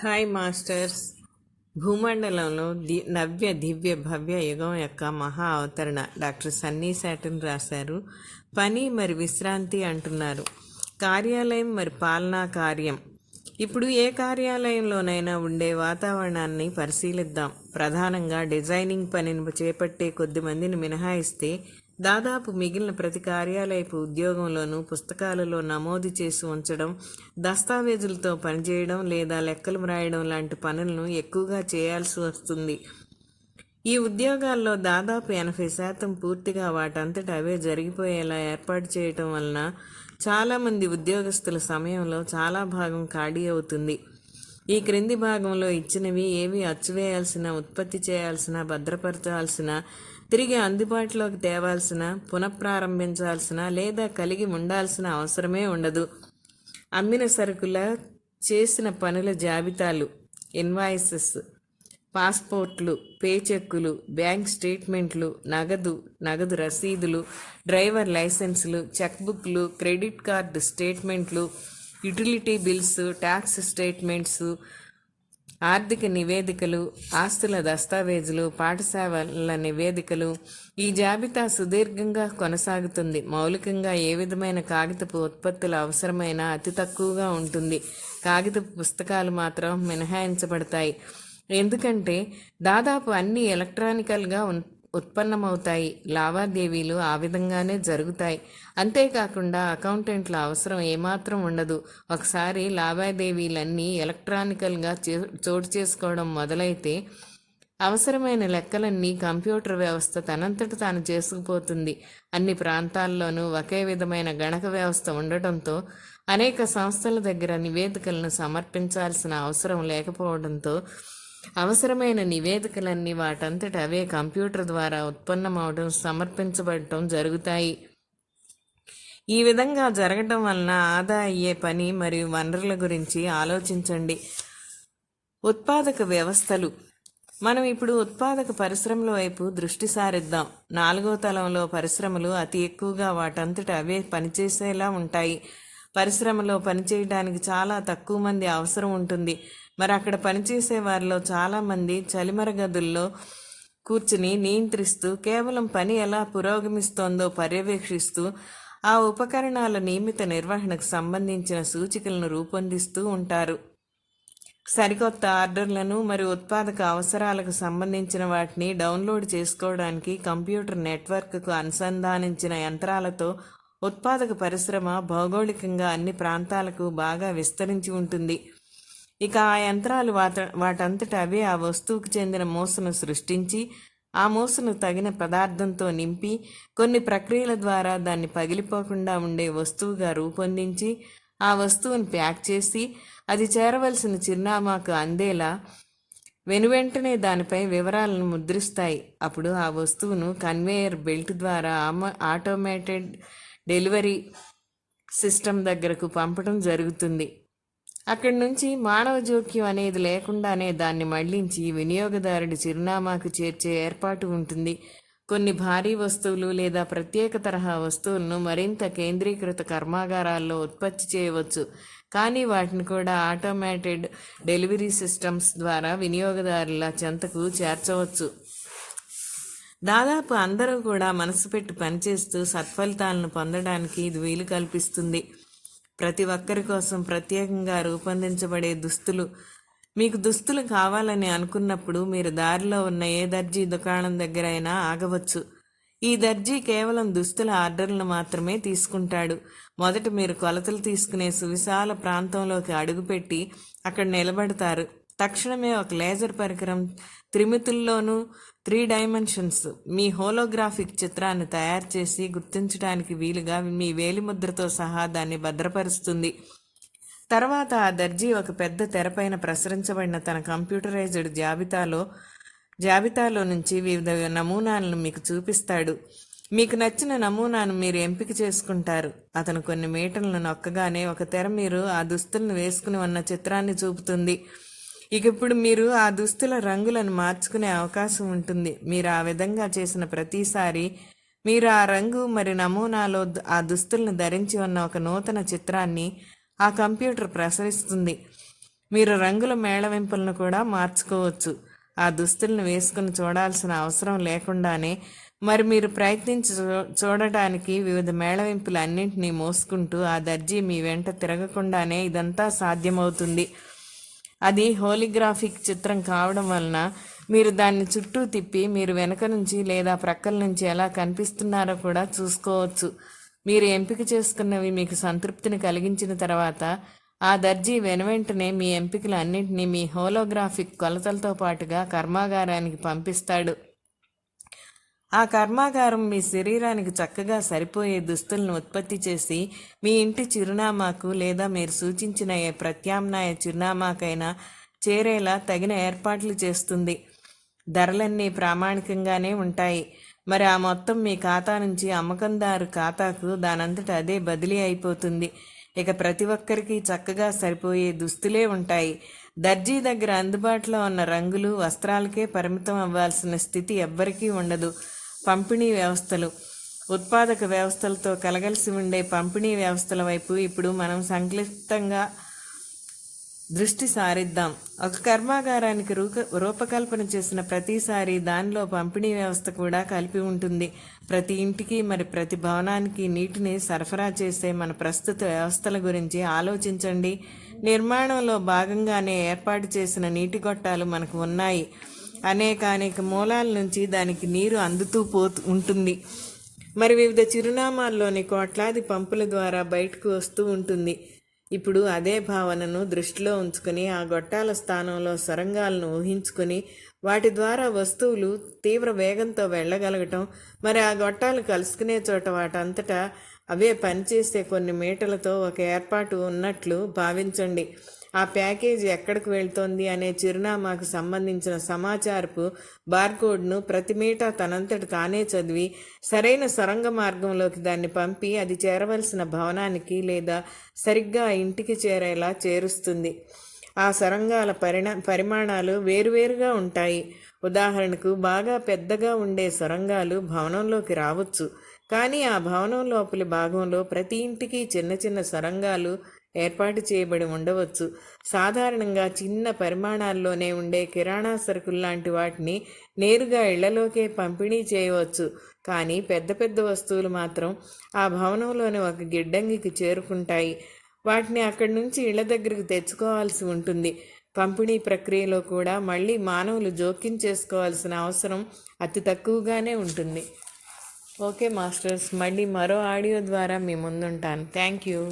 Hi masters. భూమండలంలో నవ్య దివ్య భవ్య యుగం యొక్క మహా అవతరణ డాక్టర్ సన్నీ శాటిన్ రాశారు. పని మరి విశ్రాంతి అంటున్నారు. కార్యాలయం మరి పాలనా కార్యం. ఇప్పుడు ఏ కార్యాలయంలోనైనా ఉండే వాతావరణాన్ని పరిశీలిద్దాం. ప్రధానంగా డిజైనింగ్ పనిని చేపట్టే కొద్ది మందిని మినహాయిస్తే దాదాపు మిగిలిన ప్రతి కార్యాలయపు ఉద్యోగంలోనూ పుస్తకాలలో నమోదు చేసి ఉంచడం, దస్తావేజులతో పనిచేయడం లేదా లెక్కలు వ్రాయడం లాంటి పనులను ఎక్కువగా చేయాల్సి వస్తుంది. ఈ ఉద్యోగాల్లో దాదాపు 80% పూర్తిగా వాటంతట అవే జరిగిపోయేలా ఏర్పాటు చేయటం వలన చాలామంది ఉద్యోగస్తుల సమయంలో చాలా భాగం ఖాళీ అవుతుంది. ఈ క్రింది భాగంలో ఇచ్చినవి ఏవి అచ్చువేయాల్సిన, ఉత్పత్తి చేయాల్సిన, భద్రపరచాల్సిన, తిరిగి అందుబాటులోకి తేవాల్సిన, పునఃప్రారంభించాల్సిన లేదా కలిగి ఉండాల్సిన అవసరమే ఉండదు. అమ్మిన సరుకుల, చేసిన పనుల జాబితాలు, ఇన్వాయిసెస్, పాస్పోర్ట్లు, పేచెక్కులు, బ్యాంక్ స్టేట్మెంట్లు, నగదు రసీదులు, డ్రైవర్ లైసెన్సులు, చెక్బుక్లు, క్రెడిట్ కార్డు స్టేట్మెంట్లు, యుటిలిటీ బిల్స్, ట్యాక్స్ స్టేట్మెంట్స్, ఆర్థిక నివేదికలు, ఆస్తుల దస్తావేజులు, పాఠశాలల నివేదికలు. ఈ జాబితా సుదీర్ఘంగా కొనసాగుతుంది. మౌలికంగా ఏ విధమైన కాగితపు ఉత్పత్తుల అవసరమైన అతి తక్కువగా ఉంటుంది. కాగితపు పుస్తకాలు మాత్రం మినహాయించబడతాయి. ఎందుకంటే దాదాపు అన్నీ ఎలక్ట్రానికల్గా ఉత్పన్నమవుతాయి. లావాదేవీలు ఆ విధంగానే జరుగుతాయి. అంతేకాకుండా అకౌంటెంట్ల అవసరం ఏమాత్రం ఉండదు. ఒకసారి లావాదేవీలన్నీ ఎలక్ట్రానికల్గా చోటు చేసుకోవడం మొదలైతే అవసరమైన లెక్కలన్నీ కంప్యూటర్ వ్యవస్థ తనంతట తాను చేసుకుపోతుంది. అన్ని ప్రాంతాల్లోనూ ఒకే విధమైన గణక వ్యవస్థ ఉండటంతో అనేక సంస్థల దగ్గర నివేదికలను సమర్పించాల్సిన అవసరం లేకపోవడంతో అవసరమైన నివేదికలన్నీ వాటంతట అవే కంప్యూటర్ ద్వారా ఉత్పన్నమవడం, సమర్పించబడటం జరుగుతాయి. ఈ విధంగా జరగటం వలన ఆదా అయ్యే పని మరియు వనరుల గురించి ఆలోచించండి. ఉత్పాదక వ్యవస్థలు. మనం ఇప్పుడు ఉత్పాదక పరిశ్రమల వైపు దృష్టి సారిద్దాం. 4వ తలంలో పరిశ్రమలు అతి ఎక్కువగా వాటంతట అవే పనిచేసేలా ఉంటాయి. పరిశ్రమలో పనిచేయడానికి చాలా తక్కువ మంది అవసరం ఉంటుంది. మరి అక్కడ పనిచేసే వారిలో చాలామంది చలిమర గదుల్లో కూర్చుని నియంత్రిస్తూ, కేవలం పని ఎలా పురోగమిస్తోందో పర్యవేక్షిస్తూ, ఆ ఉపకరణాల నియమిత నిర్వహణకు సంబంధించిన సూచికలను రూపొందిస్తూ ఉంటారు. సరికొత్త ఆర్డర్లను మరియు ఉత్పాదక అవసరాలకు సంబంధించిన వాటిని డౌన్లోడ్ చేసుకోవడానికి కంప్యూటర్ నెట్వర్క్కు అనుసంధానించిన యంత్రాలతో ఉత్పాదక పరిశ్రమ భౌగోళికంగా అన్ని ప్రాంతాలకు బాగా విస్తరించి ఉంటుంది. ఇక ఆ యంత్రాలు వాటంతట అవే ఆ వస్తువుకు చెందిన మూసను సృష్టించి, ఆ మూసను తగిన పదార్థంతో నింపి, కొన్ని ప్రక్రియల ద్వారా దాన్ని పగిలిపోకుండా ఉండే వస్తువుగా రూపొందించి, ఆ వస్తువును ప్యాక్ చేసి, అది చేరవలసిన చిరునామాకు అందేలా వెనువెంటనే దానిపై వివరాలను ముద్రిస్తాయి. అప్పుడు ఆ వస్తువును కన్వేయర్ బెల్ట్ ద్వారా ఆటోమేటెడ్ డెలివరీ సిస్టమ్ దగ్గరకు పంపడం జరుగుతుంది. అక్కడి నుంచి మానవ జోక్యం అనేది లేకుండానే దాన్ని మళ్లించి వినియోగదారుడి చిరునామాకు చేర్చే ఏర్పాటు ఉంటుంది. కొన్ని భారీ వస్తువులు లేదా ప్రత్యేక తరహా వస్తువులను మరింత కేంద్రీకృత కర్మాగారాల్లో ఉత్పత్తి చేయవచ్చు. కానీ వాటిని కూడా ఆటోమేటెడ్ డెలివరీ సిస్టమ్స్ ద్వారా వినియోగదారుల చెంతకు చేర్చవచ్చు. దాదాపు అందరూ కూడా మనసు పెట్టి పనిచేస్తూ సత్ఫలితాలను పొందడానికి ఇది వీలు కల్పిస్తుంది. ప్రతి ఒక్కరి కోసం ప్రత్యేకంగా రూపొందించబడే దుస్తులు. మీకు దుస్తులు కావాలని అనుకున్నప్పుడు మీరు దారిలో ఉన్న ఏ దర్జీ దుకాణం దగ్గరైనా ఆగవచ్చు. ఈ దర్జీ కేవలం దుస్తుల ఆర్డర్లను మాత్రమే తీసుకుంటాడు. మొదట మీరు కొలతలు తీసుకునే సువిశాల ప్రాంతంలోకి అడుగుపెట్టి అక్కడ నిలబడతారు. తక్షణమే ఒక లేజర్ పరికరం త్రిమితుల్లోనూ 3 డైమెన్షన్స్ మీ హోలోగ్రాఫిక్ చిత్రాన్ని తయారు చేసి గుర్తించడానికి వీలుగా మీ వేలిముద్రతో సహా దాన్ని భద్రపరుస్తుంది. తర్వాత ఆ దర్జీ ఒక పెద్ద తెరపైన ప్రసరించబడిన తన కంప్యూటరైజ్డ్ జాబితాలో నుంచి వివిధ నమూనాలను మీకు చూపిస్తాడు. మీకు నచ్చిన నమూనాను మీరు ఎంపిక చేసుకుంటారు. అతను కొన్ని మీటర్లను నొక్కగానే ఒక తెర మీరు ఆ దుస్తులను వేసుకుని ఉన్న చిత్రాన్ని చూపుతుంది. ఇక ఇప్పుడు మీరు ఆ దుస్తుల రంగులను మార్చుకునే అవకాశం ఉంటుంది. మీరు ఆ విధంగా చేసిన ప్రతిసారి మీరు ఆ రంగు మరి నమూనాలో ఆ దుస్తులను ధరించి ఉన్న ఒక నూతన చిత్రాన్ని ఆ కంప్యూటర్ ప్రసరిస్తుంది. మీరు రంగుల మేళవింపులను కూడా మార్చుకోవచ్చు. ఆ దుస్తులను వేసుకుని చూడాల్సిన అవసరం లేకుండానే మరి మీరు ప్రయత్నించి చూడటానికి వివిధ మేళవింపులు అన్నింటినీ మోసుకుంటూ ఆ దర్జీ మీ వెంట తిరగకుండానే ఇదంతా సాధ్యమవుతుంది. అది హోలిగ్రాఫిక్ చిత్రం కావడం వలన మీరు దాన్ని చుట్టూ తిప్పి మీరు వెనక నుంచి లేదా ప్రక్కల నుంచి ఎలా కనిపిస్తున్నారో కూడా చూసుకోవచ్చు. మీరు ఎంపిక చేసుకున్నవి మీకు సంతృప్తిని కలిగించిన తర్వాత ఆ దర్జీ వెనువెంటనే మీ ఎంపికలు అన్నింటినీ మీ హోలోగ్రాఫిక్ కొలతలతో పాటుగా కర్మాగారానికి పంపిస్తాడు. ఆ కర్మాగారం మీ శరీరానికి చక్కగా సరిపోయే దుస్తులను ఉత్పత్తి చేసి మీ ఇంటి చిరునామాకు లేదా మీరు సూచించిన ఏ ప్రత్యామ్నాయ చిరునామాకైనా చేరేలా తగిన ఏర్పాట్లు చేస్తుంది. ధరలన్నీ ప్రామాణికంగానే ఉంటాయి. మరి ఆ మొత్తం మీ ఖాతా నుంచి అమ్మకందారు ఖాతాకు దానంతట అదే బదిలీ అయిపోతుంది. ఇక ప్రతి ఒక్కరికి చక్కగా సరిపోయే దుస్తులే ఉంటాయి. దర్జీ దగ్గర అందుబాటులో ఉన్న రంగులు, వస్త్రాలకే పరిమితం అవ్వాల్సిన స్థితి ఎవ్వరికీ ఉండదు. పంపిణీ వ్యవస్థలు, ఉత్పాదక వ్యవస్థలతో కలగలిసి ఉండే పంపిణీ వ్యవస్థల వైపు ఇప్పుడు మనం సంక్లిష్టంగా దృష్టి సారిద్దాం. ఒక కర్మాగారానికి రూపకల్పన చేసిన ప్రతిసారి దానిలో పంపిణీ వ్యవస్థ కూడా కలిపి ఉంటుంది. ప్రతి ఇంటికి మరి ప్రతి భవనానికి నీటిని సరఫరా చేసే మన ప్రస్తుత వ్యవస్థల గురించి ఆలోచించండి. నిర్మాణంలో భాగంగానే ఏర్పాటు చేసిన నీటి గొట్టాలు మనకు ఉన్నాయి. అనేక మూలాల నుంచి దానికి నీరు అందుతూ ఉంటుంది. మరి వివిధ చిరునామాల్లోని కోట్లాది పంపుల ద్వారా బయటకు వస్తూ ఉంటుంది. ఇప్పుడు అదే భావనను దృష్టిలో ఉంచుకొని ఆ గొట్టాల స్థానంలో సొరంగాలను ఊహించుకొని వాటి ద్వారా వస్తువులు తీవ్ర వేగంతో వెళ్ళగలగటం, మరి ఆ గొట్టాలు కలుసుకునే చోట వాటంతటా అవే పనిచేసే కొన్ని మీటర్లతో ఒక ఏర్పాటు ఉన్నట్లు భావించండి. ఆ ప్యాకేజీ ఎక్కడికి వెళ్తోంది అనే చిరునామాకు సంబంధించిన సమాచారపు బార్కోడ్ను ప్రతి మీటా తనంతట తానే చదివి సరైన సొరంగ మార్గంలోకి దాన్ని పంపి అది చేరవలసిన భవనానికి లేదా సరిగ్గా ఇంటికి చేరేలా చేరుస్తుంది. ఆ సొరంగాల పరిమాణాలు వేరువేరుగా ఉంటాయి. ఉదాహరణకు బాగా పెద్దగా ఉండే సొరంగాలు భవనంలోకి రావచ్చు, కానీ ఆ భవనం లోపలి భాగంలో ప్రతి ఇంటికి చిన్న చిన్న సొరంగాలు ఏర్పాటు చేయబడి ఉండవచ్చు. సాధారణంగా చిన్న పరిమాణాల్లోనే ఉండే కిరాణా సరుకుల్లాంటి వాటిని నేరుగా ఇళ్లలోకే పంపిణీ చేయవచ్చు. కానీ పెద్ద పెద్ద వస్తువులు మాత్రం ఆ భవనంలోని ఒక గిడ్డంగికి చేరుకుంటాయి. వాటిని అక్కడి నుంచి ఇళ్ల దగ్గరకు తెచ్చుకోవాల్సి ఉంటుంది. పంపిణీ ప్రక్రియలో కూడా మళ్ళీ మానవులు జోక్యం చేసుకోవాల్సిన అవసరం అతి తక్కువగానే ఉంటుంది. ఓకే మాస్టర్స్, మళ్ళీ మరో ఆడియో ద్వారా మీ ముందుంటాను. Thank you.